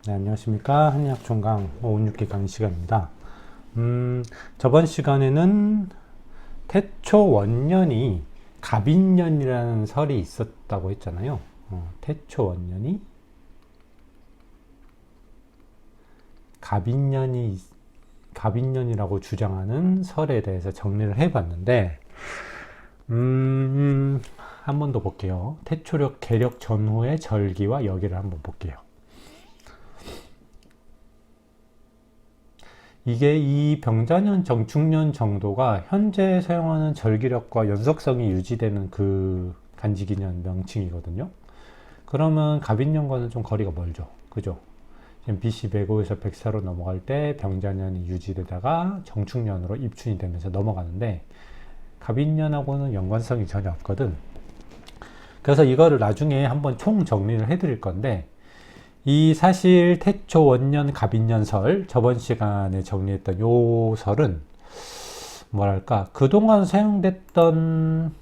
네, 안녕하십니까. 한의학총강 516기 강의 시간입니다. 저번 시간에는 태초 원년이 갑인년이라는 설이 있었다고 했잖아요. 태초 원년이 갑인년이라고 주장하는 설에 대해서 정리를 해봤는데, 한 번 더 볼게요. 태초력 개력 전후의 절기와 여기를 한번 볼게요. 이게 이 병자년 정축년 정도가 현재 사용하는 절기력과 연속성이 유지되는 그 간지기년 명칭이거든요. 그러면 갑인년과는 좀 거리가 멀죠. 그죠? 지금 BC 105에서 104로 넘어갈 때 병자년이 유지되다가 정축년으로 입춘이 되면서 넘어가는데 갑인년하고는 연관성이 전혀 없거든. 그래서 이거를 나중에 한번 총 정리를 해드릴 건데, 이 사실 태초 원년 갑인년설 저번 시간에 정리했던 요 설은 뭐랄까 그동안 사용됐던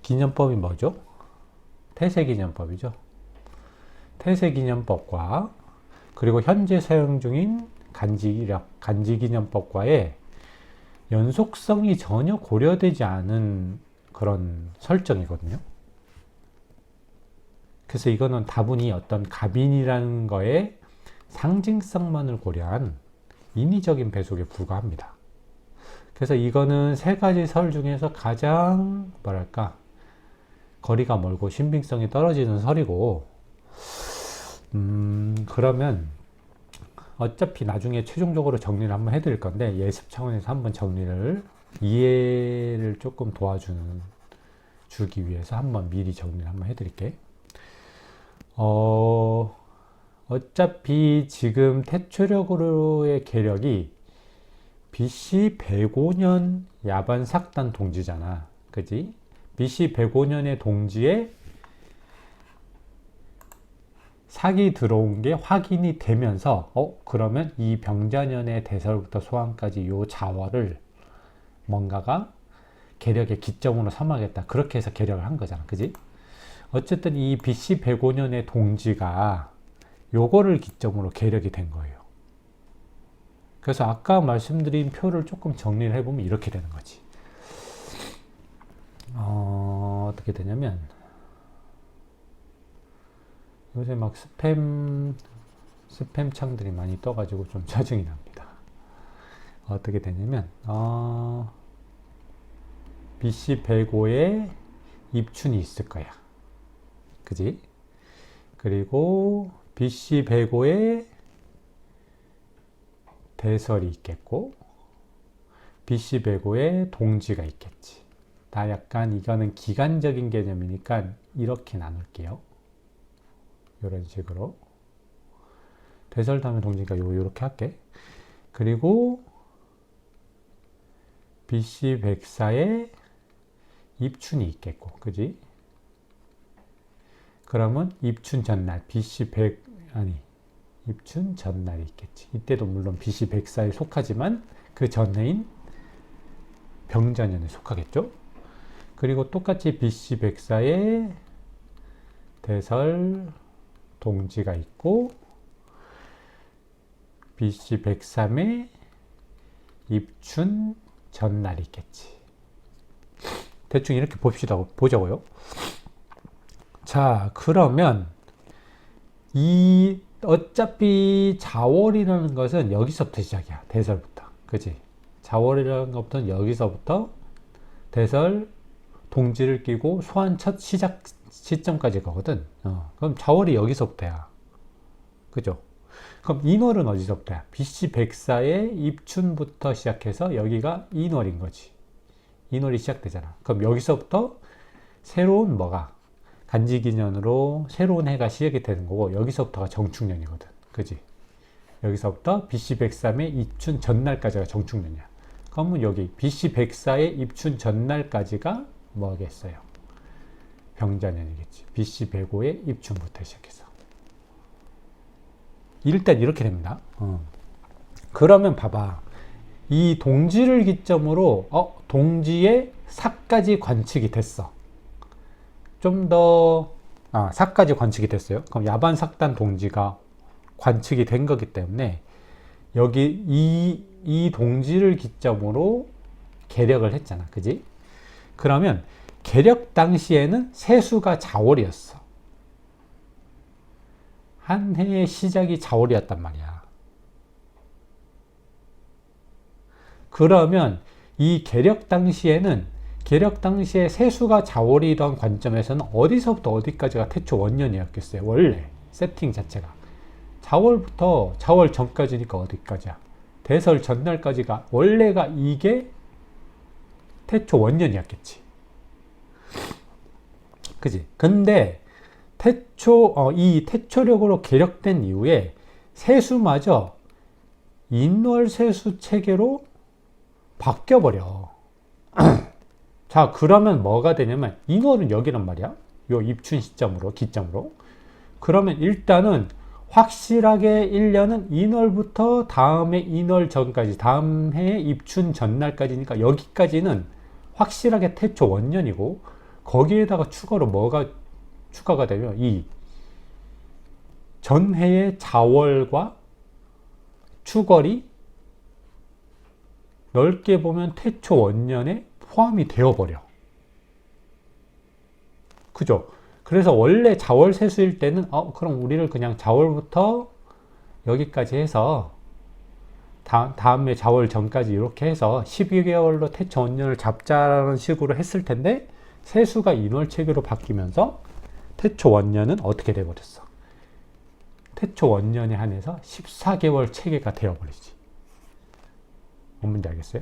기년법이 뭐죠? 태세기년법이죠. 태세기년법과 그리고 현재 사용 중인 간지기년법과의 연속성이 전혀 고려되지 않은 그런 설정이거든요. 그래서 이거는 다분히 어떤 갑인이라는 거에 상징성만을 고려한 인위적인 배속에 불과합니다. 그래서 이거는 세 가지 설 중에서 가장 뭐랄까 거리가 멀고 신빙성이 떨어지는 설이고, 그러면 어차피 나중에 최종적으로 정리를 한번 해드릴 건데 예습 차원에서 한번 정리를 이해를 조금 주기 위해서 한번 미리 정리를 한번 해드릴게. 어차피 지금 태초력으로의 계력이 BC 105년 야반삭단 동지잖아. 그지? BC 105년의 동지에 삭이 들어온 게 확인이 되면서, 그러면 이 병자년의 대설부터 소환까지 요 자월을 뭔가가 계력의 기점으로 삼아야겠다. 그렇게 해서 계력을 한 거잖아. 그지? 어쨌든 이 BC 105년의 동지가 요거를 기점으로 계력이 된 거예요. 그래서 아까 말씀드린 표를 조금 정리를 해보면 이렇게 되는 거지. 어떻게 되냐면, 요새 막 스팸 창들이 많이 떠가지고 좀 짜증이 납니다. 어떻게 되냐면, BC 105에 입춘이 있을 거야. 그지? 그리고 BC 105에 대설이 있겠고, BC 105에 동지가 있겠지. 다 약간 이거는 기간적인 개념이니까 이렇게 나눌게요. 이런 식으로. 대설 다음에 동지가 요렇게 할게. 그리고 BC 104에 입춘이 있겠고, 그지? 그러면 입춘 전날, 입춘 전날이 있겠지. 이때도 물론 BC 104에 속하지만 그 전해인 병자년에 속하겠죠. 그리고 똑같이 BC 104에 대설 동지가 있고, BC 103에 입춘 전날이 있겠지. 대충 이렇게 보자고요. 자, 그러면 어차피 자월이라는 것은 여기서부터 시작이야. 대설부터. 그지? 자월이라는 것부터는 여기서부터 대설 동지를 끼고 소환 첫 시작 시점까지 가거든. 그럼 자월이 여기서부터야. 그죠? 그럼 인월은 어디서부터야? BC 104의 입춘부터 시작해서 여기가 인월인 거지. 인월이 시작되잖아. 그럼 여기서부터 새로운 간지기년으로 새로운 해가 시작이 되는 거고, 여기서부터가 정축년이거든. 그지? 여기서부터 BC 103의 입춘 전날까지가 정축년이야. 그러면 여기 BC 104의 입춘 전날까지가 뭐겠어요? 병자년이겠지. BC 105의 입춘부터 시작해서. 일단 이렇게 됩니다. 그러면 봐봐. 이 동지를 기점으로 동지의 삭까지 관측이 됐어. 좀 더 삭까지 관측이 됐어요. 그럼 야반 삭단 동지가 관측이 된 거기 때문에 여기 이 동지를 기점으로 계력을 했잖아. 그지? 그러면 계력 당시에는 세수가 자월이었어. 한 해의 시작이 자월이었단 말이야. 그러면 이 계력 당시에 세수가 자월이던 관점에서는 어디서부터 어디까지가 태초 원년이었겠어요? 원래 세팅 자체가 자월부터 자월 전까지니까 어디까지야? 대설 전날까지가 원래가 이게 태초 원년이었겠지. 그지? 근데 이 태초력으로 계력된 이후에 세수마저 인월세수 체계로 바뀌어버려. 자, 그러면 뭐가 되냐면 인월은 여기란 말이야. 요 입춘 시점으로 기점으로. 그러면 일단은 확실하게 1년은 인월부터 다음해 인월 전까지, 다음 해 입춘 전날까지니까 여기까지는 확실하게 태초 원년이고, 거기에다가 추가로 뭐가 추가가 되면 이 전해의 자월과 추걸이 넓게 보면 태초 원년에 포함이 되어버려. 그죠? 그래서 원래 자월 세수일 때는 그럼 우리를 그냥 자월부터 여기까지 해서 다음에 자월 전까지 이렇게 해서 12개월로 태초 원년을 잡자라는 식으로 했을 텐데, 세수가 인월 체계로 바뀌면서 태초 원년은 어떻게 돼버렸어? 태초 원년에 한해서 14개월 체계가 되어버리지. 뭔지 알겠어요?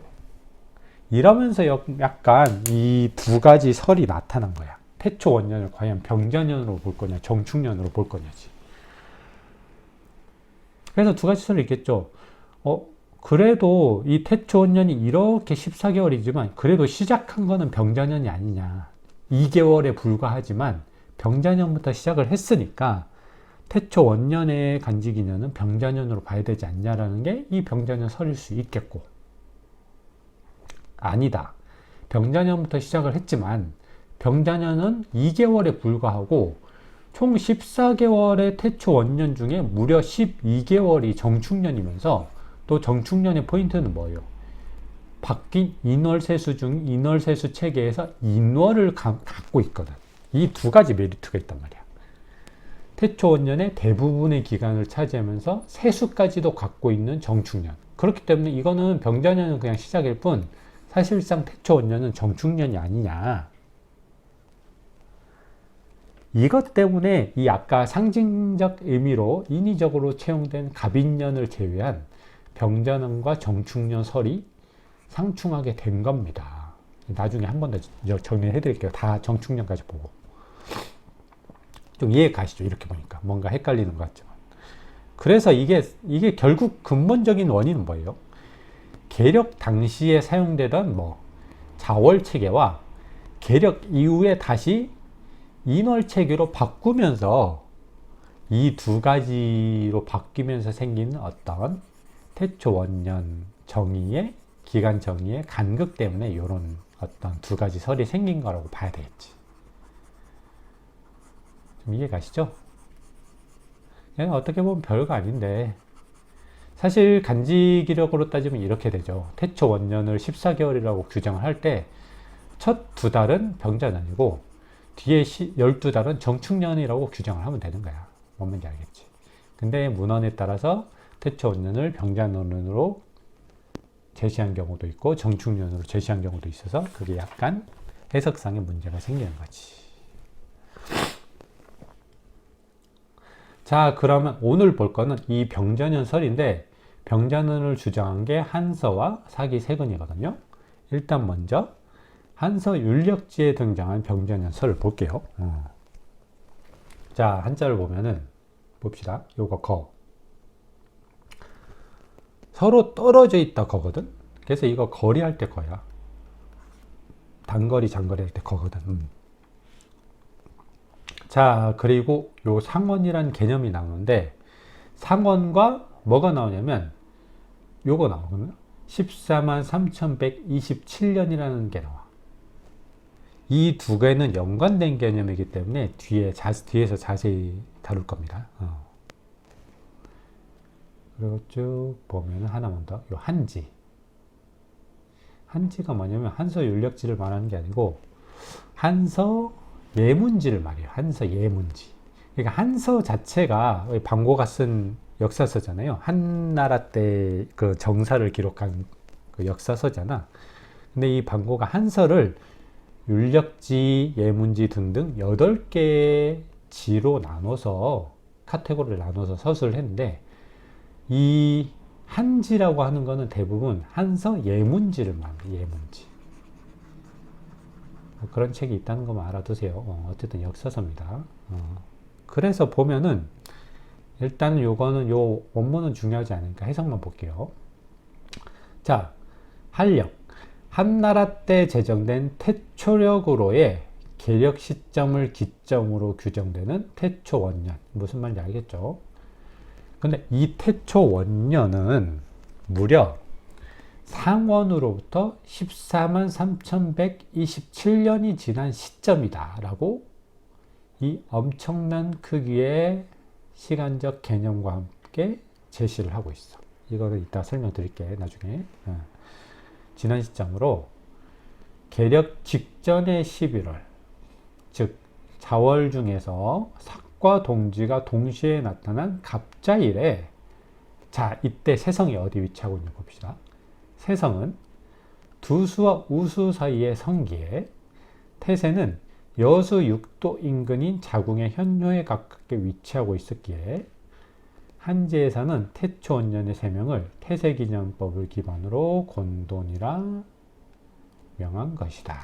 이러면서 약간 이 두 가지 설이 나타난 거야. 태초 원년을 과연 병자년으로 볼 거냐, 정축년으로 볼 거냐지. 그래서 두 가지 설이 있겠죠. 그래도 이 태초 원년이 이렇게 14개월이지만 그래도 시작한 거는 병자년이 아니냐. 2개월에 불과하지만 병자년부터 시작을 했으니까 태초 원년의 간지기년은 병자년으로 봐야 되지 않냐라는 게 이 병자년 설일 수 있겠고, 아니다. 병자년부터 시작을 했지만 병자년은 2개월에 불과하고 총 14개월의 태초 원년 중에 무려 12개월이 정축년이면서, 또 정축년의 포인트는 뭐예요? 바뀐 인월세수 중 인월세수 체계에서 인월을 갖고 있거든. 이 두 가지 메리트가 있단 말이야. 태초 원년의 대부분의 기간을 차지하면서 세수까지도 갖고 있는 정축년. 그렇기 때문에 이거는 병자년은 그냥 시작일 뿐 사실상 태초 원년은 정축년이 아니냐. 이것 때문에 이 아까 상징적 의미로 인위적으로 채용된 갑인년을 제외한 병자년과 정축년 설이 상충하게 된 겁니다. 나중에 한 번 더 정리해 드릴게요. 다 정축년까지 보고. 좀 이해 가시죠? 이렇게 보니까 뭔가 헷갈리는 것 같지만. 그래서 이게 결국 근본적인 원인은 뭐예요? 계력 당시에 사용되던 자월 체계와 계력 이후에 다시 인월 체계로 바꾸면서 이 두 가지로 바뀌면서 생기는 어떤 태초 원년 정의의 기간 정의의 간극 때문에 이런 어떤 두 가지 설이 생긴 거라고 봐야 되겠지. 좀 이해 가시죠? 그냥 어떻게 보면 별거 아닌데, 사실 간지기력으로 따지면 이렇게 되죠. 태초 원년을 14개월이라고 규정을 할 때 첫 두 달은 병자년이고 뒤에 12달은 정축년이라고 규정을 하면 되는 거야. 뭔 말인지 알겠지? 근데 문헌에 따라서 태초 원년을 병자년으로 제시한 경우도 있고 정축년으로 제시한 경우도 있어서 그게 약간 해석상의 문제가 생기는 거지. 자, 그러면 오늘 볼 거는 이 병자년 설인데, 병자년을 주장한 게 한서와 사기세근이거든요. 일단 먼저 한서 율력지에 등장한 병자년 설을 볼게요. 자, 한자를 보면은 봅시다. 요거 거. 서로 떨어져 있다 거거든. 그래서 이거 거리 할 때 거야. 단거리 장거리 할 때 거거든. 자, 그리고 요 상원이란 개념이 나오는데, 상원과 뭐가 나오냐면 요거 나오거든요. 14만 3127년이라는 게 나와. 이 두 개는 연관된 개념이기 때문에 뒤에서 자세히 다룰 겁니다. 그리고 쭉 보면 하나만 더. 요 한지. 한지가 뭐냐면 한서 윤력지를 말하는 게 아니고 한서 예문지를 말해요. 한서 예문지. 그러니까 한서 자체가 방고가 쓴 역사서잖아요. 한나라 때 그 정사를 기록한 그 역사서잖아. 근데 이 방고가 한서를 윤력지, 예문지 등등 8개의 지로 나눠서 카테고리를 나눠서 서술을 했는데 이 한지라고 하는 거는 대부분 한서 예문지를 말해요. 예문지. 그런 책이 있다는 것만 알아두세요. 어쨌든 역사서입니다. 그래서 보면은 일단은 요거는 요 원문은 중요하지 않으니까 해석만 볼게요. 자, 한력. 한나라 때 제정된 태초력으로의 계력 시점을 기점으로 규정되는 태초원년. 무슨 말인지 알겠죠? 근데 이 태초원년은 무려 상원으로부터 14만 3127년이 지난 시점이다 라고 이 엄청난 크기의 시간적 개념과 함께 제시를 하고 있어. 이거는 이따 설명드릴게 나중에. 지난 시점으로 계력 직전의 11월, 즉 자월 중에서 삭과 동지가 동시에 나타난 갑자일에, 자 이때 세성이 어디 위치하고 있는지 봅시다. 세성은 두수와 우수 사이의 성기에, 태세는 여수 6도 인근인 자궁의 현묘에 가깝게 위치하고 있었기에 한지에서는 태초원년의 세명을 태세기념법을 기반으로 곤돈이라 명한 것이다.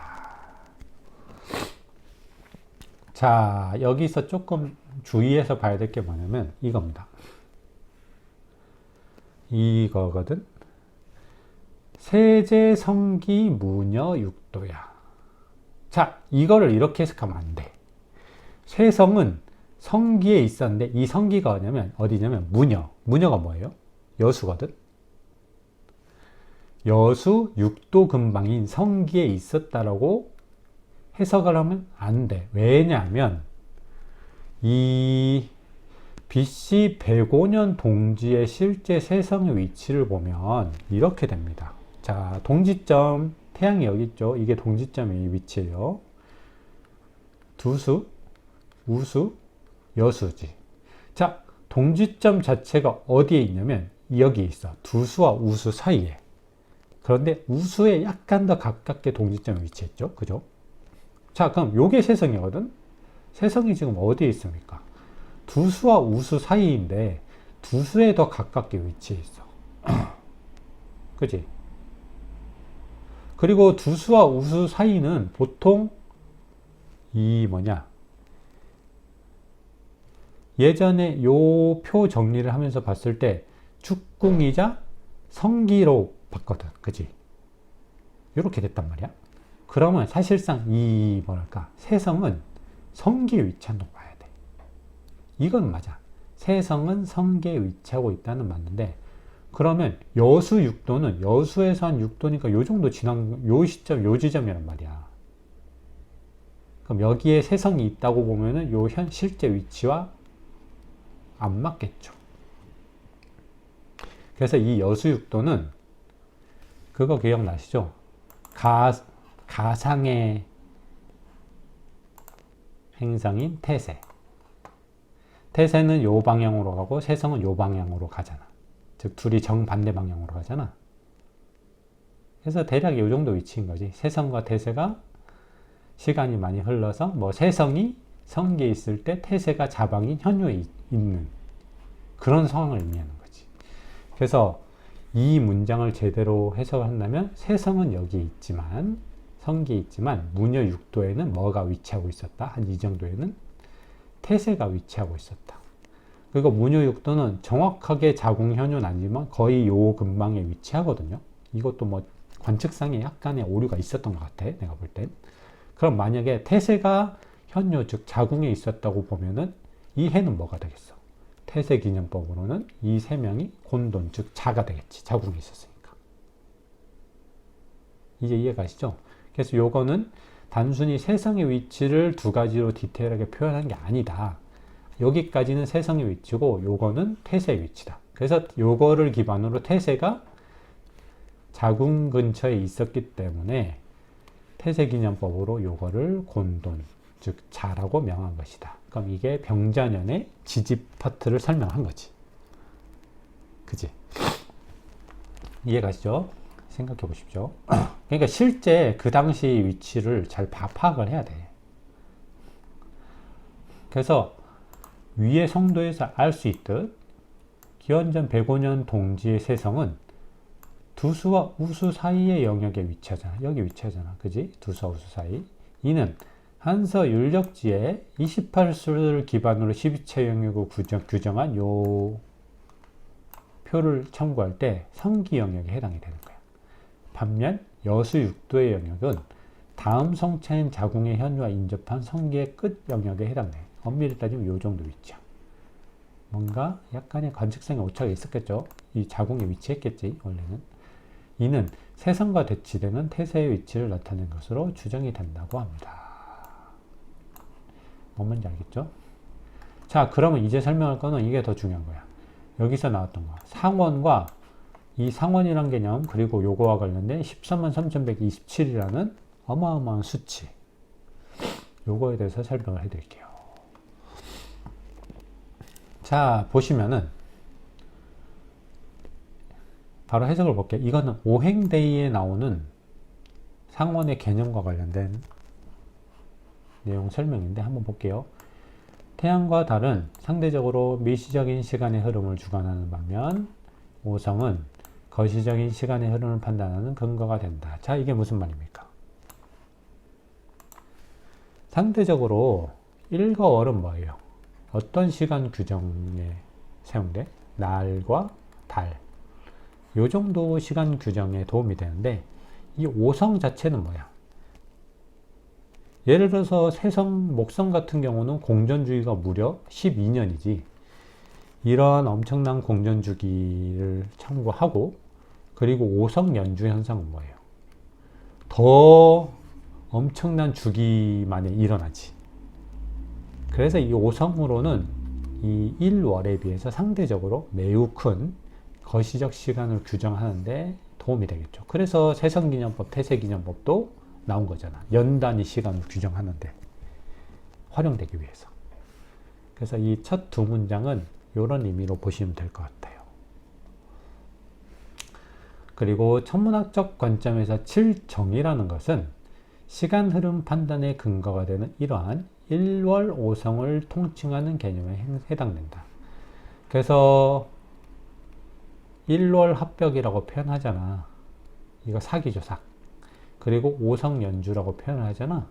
자, 여기서 조금 주의해서 봐야 될 게 뭐냐면 이겁니다. 이거거든. 세제성기 무녀 육도야. 자, 이거를 이렇게 해석하면 안 돼. 세성은 성기에 있었는데 이 성기가 어디냐면 무녀. 무녀가 뭐예요? 여수거든. 여수 6도 근방인 성기에 있었다라고 해석을 하면 안 돼. 왜냐하면 이 BC 105년 동지의 실제 세성의 위치를 보면 이렇게 됩니다. 자, 동지점, 태양이 여기 있죠. 이게 동지점의 위치예요. 두수, 우수, 여수지. 자, 동지점 자체가 어디에 있냐면 여기 있어. 두수와 우수 사이에. 그런데 우수에 약간 더 가깝게 동지점에 위치했죠. 그죠? 자, 그럼 요게 세성이거든. 세성이 지금 어디에 있습니까? 두수와 우수 사이인데 두수에 더 가깝게 위치해 있어. 그지? 그리고 두수와 우수 사이는 보통 예전에 요 표 정리를 하면서 봤을 때 축궁이자 성기로 봤거든. 그지? 이렇게 됐단 말이야. 그러면 사실상 이 세성은 성기에 위치한 거 봐야 돼. 이건 맞아. 세성은 성기에 위치하고 있다는 맞는데, 그러면 여수 6도는 여수에서 한 6도니까 요 정도 지난 요 시점, 요 지점이란 말이야. 그럼 여기에 세성이 있다고 보면은 요 실제 위치와 안 맞겠죠. 그래서 이 여수 6도는 그거 기억나시죠? 가상의 행성인 태세. 태세는 요 방향으로 가고 세성은 요 방향으로 가잖아. 즉 둘이 정반대 방향으로 가잖아. 그래서 대략 요 정도 위치인 거지. 세성과 태세가 시간이 많이 흘러서 세성이 성기에 있을 때 태세가 자방인 현묘에 있는 그런 상황을 의미하는 거지. 그래서 이 문장을 제대로 해석을 한다면 세성은 여기 있지만 성기에 있지만 무녀 6도에는 뭐가 위치하고 있었다? 한 이 정도에는 태세가 위치하고 있었다. 그리고 무녀 6도는 정확하게 자궁 현묘는 아니지만 거의 요 근방에 위치하거든요. 이것도 관측상에 약간의 오류가 있었던 것 같아. 내가 볼 땐. 그럼 만약에 태세가 현묘 즉 자궁에 있었다고 보면은 이 해는 뭐가 되겠어? 태세 기념법으로는 이 세 명이 곤돈 즉 자가 되겠지. 자궁에 있었으니까. 이제 이해가시죠? 그래서 요거는 단순히 세성의 위치를 두 가지로 디테일하게 표현한 게 아니다. 여기까지는 세성의 위치고 요거는 태세의 위치다. 그래서 요거를 기반으로 태세가 자궁 근처에 있었기 때문에 태세기념법으로 요거를 곤돈, 즉 자라고 명한 것이다. 그럼 이게 병자년의 지집 파트를 설명한 거지. 그지? 이해가시죠? 생각해 보십시오. 그러니까 실제 그 당시 위치를 잘 파악을 해야 돼. 그래서 위의 성도에서 알 수 있듯 기원전 105년 동지의 세성은 두수와 우수 사이의 영역에 위치하잖아. 여기 위치하잖아. 그지? 두수와 우수 사이. 이는 한서 율력지에 28수를 기반으로 12체 영역을 규정한 요 표를 참고할 때 성기 영역에 해당이 되는 거야. 반면 여수 6도의 영역은 다음 성체인 자궁의 현유와 인접한 성기의 끝 영역에 해당돼. 엄밀히 따지면 요 정도 위치야. 뭔가 약간의 관측성의 오차가 있었겠죠. 이 자궁에 위치했겠지 원래는. 이는 세성과 대치되는 태세의 위치를 나타낸 것으로 추정이 된다고 합니다. 뭔 말인지 알겠죠? 자, 그러면 이제 설명할 거는 이게 더 중요한 거야. 여기서 나왔던 거. 상원과 이 상원이란 개념, 그리고 요거와 관련된 143,127이라는 어마어마한 수치. 요거에 대해서 설명을 해드릴게요. 자, 보시면은 바로 해석을 볼게요. 이거는 오행대의에 나오는 상원의 개념과 관련된 내용 설명인데 한번 볼게요. 태양과 달은 상대적으로 미시적인 시간의 흐름을 주관하는 반면 오성은 거시적인 시간의 흐름을 판단하는 근거가 된다. 자, 이게 무슨 말입니까? 상대적으로 일과 월은 뭐예요? 어떤 시간 규정에 사용돼? 날과 달. 요 정도 시간 규정에 도움이 되는데 이 오성 자체는 뭐야? 예를 들어서 세성, 목성 같은 경우는 공전주기가 무려 12년이지. 이러한 엄청난 공전주기를 참고하고 그리고 오성 연주 현상은 뭐예요? 더 엄청난 주기만에 일어나지. 그래서 이 오성으로는 이 1월에 비해서 상대적으로 매우 큰 거시적 시간을 규정하는데 도움이 되겠죠. 그래서 세성기념법, 태세기념법도 나온 거잖아. 연 단위 시간을 규정하는데 활용되기 위해서. 그래서 이 첫 두 문장은 이런 의미로 보시면 될 것 같아요. 그리고 천문학적 관점에서 칠정이라는 것은 시간 흐름 판단의 근거가 되는 이러한 일월 오성을 통칭하는 개념에 해당된다. 그래서 일월 합벽이라고 표현하잖아. 이거 삭이죠, 삭. 그리고 오성 연주라고 표현을 하잖아.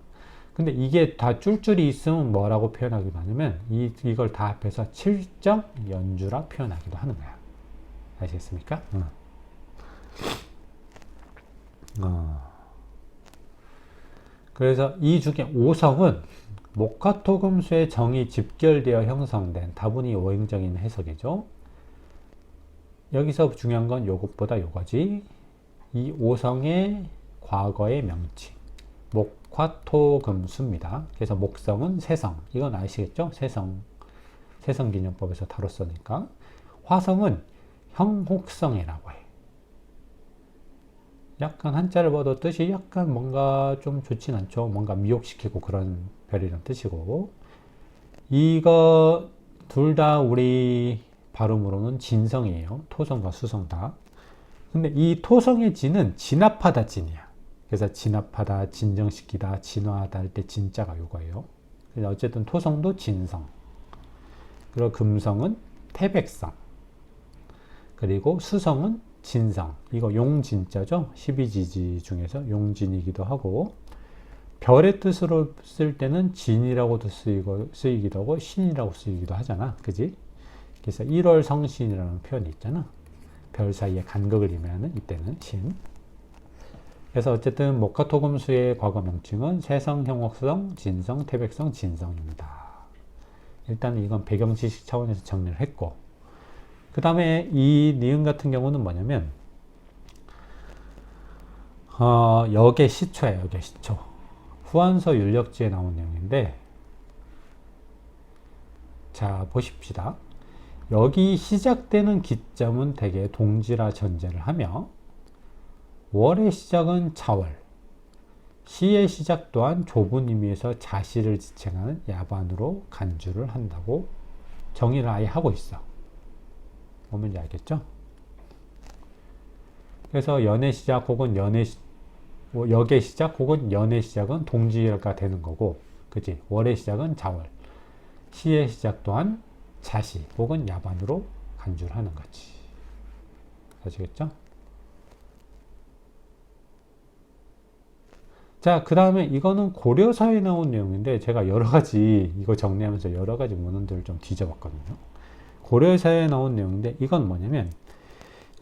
근데 이게 다 쫄쫄이 있으면 뭐라고 표현하기도 하냐면 이걸 다 합해서 칠정 연주라 표현하기도 하는 거야. 아시겠습니까? 그래서 이 중에 오성은 목화토금수의 정이 집결되어 형성된 다분히 오행적인 해석이죠. 여기서 중요한 건 요것보다 요거지. 이 오성의 과거의 명칭 목화토금수입니다. 그래서 목성은 세성, 이건 아시겠죠? 세성기념법에서 다뤘으니까. 화성은 형혹성이라고 해. 약간 한자를 봐도 뜻이 약간 뭔가 좀 좋진 않죠. 뭔가 미혹시키고 그런 별이란 뜻이고, 이거 둘 다 우리 발음으로는 진성이에요. 토성과 수성 다. 근데 이 토성의 진은 진압하다 진이야. 그래서 진압하다, 진정시키다, 진화하다 할 때 진자가 요거예요. 그래서 어쨌든 토성도 진성. 그리고 금성은 태백성. 그리고 수성은 진성. 이거 용진자죠. 12지지 중에서 용진이기도 하고, 별의 뜻으로 쓸 때는 진이라고도 쓰이기도 하고 신이라고 쓰이기도 하잖아. 그지? 그래서 1월 성신이라는 표현이 있잖아. 별 사이에 간극을 의미하는 이때는 신. 그래서 어쨌든 목화토금수의 과거 명칭은 세성, 형옥성, 진성, 태백성, 진성입니다. 일단 이건 배경 지식 차원에서 정리를 했고, 그 다음에 이 니은 같은 경우는 뭐냐면 역의 시초예요. 역의 시초. 후한서 율력지에 나온 내용인데, 자 보십시다. 여기 시작되는 기점은 대개 동지라 전제를 하며 월의 시작은 자월, 시의 시작 또한 좁은 의미에서 자시를 지칭하는 야반으로 간주를 한다고 정의를 아예 하고 있어. 뭔지 알겠죠? 그래서 연의 시작 혹은 역의 시작 혹은 연의 시작은 동지가 되는 거고, 그치? 월의 시작은 자월, 시의 시작 또한 자시 혹은 야반으로 간주를 하는 거지. 아시겠죠? 자, 그 다음에 이거는 고려사에 나온 내용인데 제가 여러가지 이거 정리하면서 여러가지 문헌들을 좀 뒤져봤거든요. 고려사에 나온 내용인데 이건 뭐냐면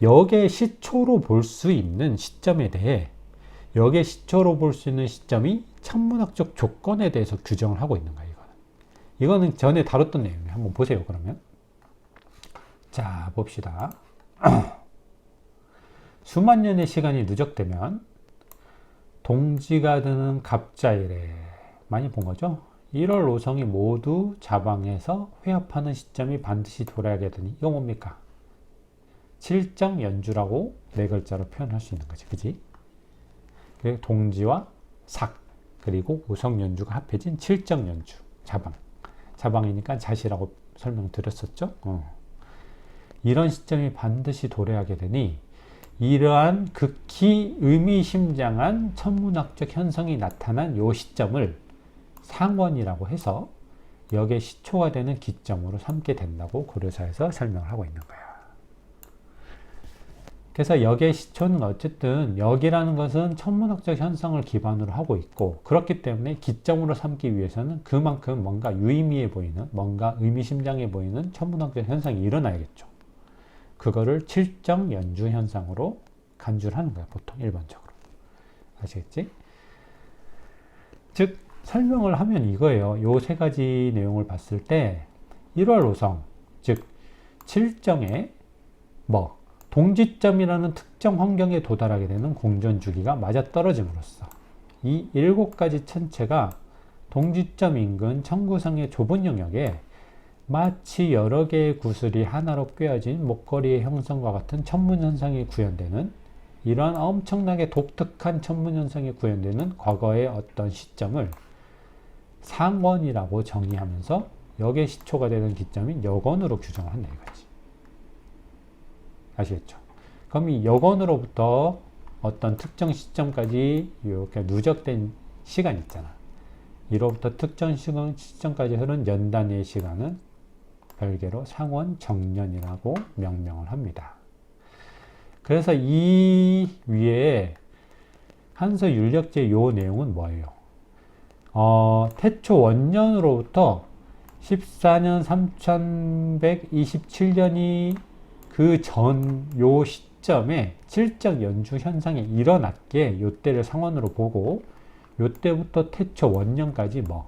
역의 시초로 볼 수 있는 시점에 대해 역의 시초로 볼 수 있는 시점이 천문학적 조건에 대해서 규정을 하고 있는 거예요. 이거는 전에 다뤘던 내용이에요. 한번 보세요. 그러면 자, 봅시다. 수만 년의 시간이 누적되면 동지가 드는 갑자일에 많이 본 거죠. 1월 오성이 모두 자방에서 회합하는 시점이 반드시 돌아야게 되니 이거 뭡니까? 칠정연주라고 네 글자로 표현할 수 있는 거지. 그지? 동지와 삭 그리고 오성연주가 합해진 칠정연주 자방. 자방이니까 자시라고 설명드렸었죠. 이런 시점이 반드시 도래하게 되니 이러한 극히 의미심장한 천문학적 현상이 나타난 이 시점을 상원이라고 해서 역의 시초가 되는 기점으로 삼게 된다고 고려사에서 설명을 하고 있는 거야. 그래서 역의 시초는 어쨌든 역이라는 것은 천문학적 현상을 기반으로 하고 있고, 그렇기 때문에 기점으로 삼기 위해서는 그만큼 뭔가 유의미해 보이는, 뭔가 의미심장해 보이는 천문학적 현상이 일어나야겠죠. 그거를 칠정 연주 현상으로 간주를 하는 거야, 보통 일반적으로. 아시겠지? 즉 설명을 하면 이거예요. 요 세 가지 내용을 봤을 때 1월 오성, 즉 칠정의 동지점이라는 특정 환경에 도달하게 되는 공전 주기가 맞아떨어짐으로써 이 7가지 천체가 동지점 인근 청구상의 좁은 영역에 마치 여러 개의 구슬이 하나로 꿰어진 목걸이의 형성과 같은 천문현상이 구현되는, 이러한 엄청나게 독특한 천문현상이 구현되는 과거의 어떤 시점을 상원이라고 정의하면서 역의 시초가 되는 기점인 역원으로 규정을 한다 이거지. 아시겠죠? 그럼 이 역원으로부터 어떤 특정 시점까지 이렇게 누적된 시간 있잖아. 이로부터 특정 시점까지 흐른 연단의 시간은 별개로 상원 정년이라고 명명을 합니다. 그래서 이 위에 한서 율력제 요 내용은 뭐예요? 태초 원년으로부터 14년 3127년이 그 전 요 시점에 칠적 연주 현상이 일어났기에 요때를 상원으로 보고, 요때부터 태초 원년까지 14만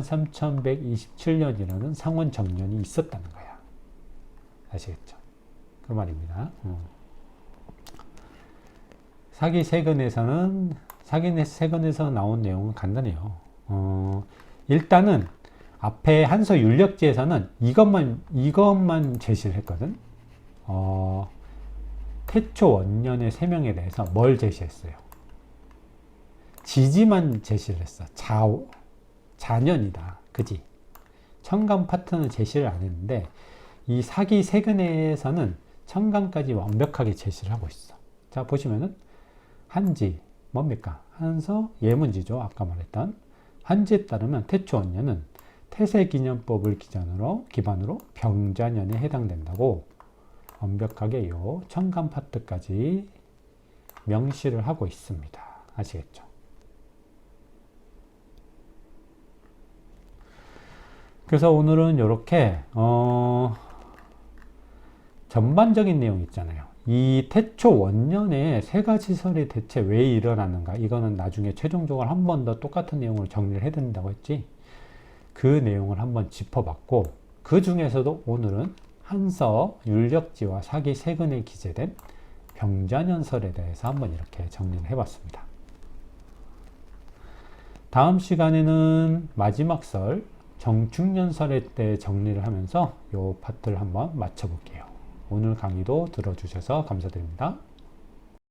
3127년이라는 상원 정년이 있었다는 거야. 아시겠죠? 그 말입니다. 사기세근에서 나온 내용은 간단해요. 일단은 앞에 한서 율력지에서는 이것만 제시를 했거든. 태초 원년의 세명에 대해서 뭘 제시했어요? 지지만 제시를 했어. 자년이다. 그지? 천간 파트는 제시를 안 했는데 이 사기세근에서는 천간까지 완벽하게 제시를 하고 있어. 자, 보시면은 한지 뭡니까? 한서 예문지죠. 아까 말했던 한지에 따르면 태초 원년은 태세기년법을 기반으로 병자년에 해당된다고 완벽하게 요 천간 파트까지 명시를 하고 있습니다. 아시겠죠? 그래서 오늘은 이렇게 전반적인 내용 있잖아요. 이 태초 원년에 세 가지 설이 대체 왜 일어나는가, 이거는 나중에 최종적으로 한 번 더 똑같은 내용을 정리를 해야 된다고 했지. 그 내용을 한번 짚어봤고, 그 중에서도 오늘은 한서 율력지와 사기세근에 기재된 병자년설에 대해서 한번 이렇게 정리를 해봤습니다. 다음 시간에는 마지막 설 정축년설의 때 정리를 하면서 이 파트를 한번 마쳐볼게요. 오늘 강의도 들어주셔서 감사드립니다.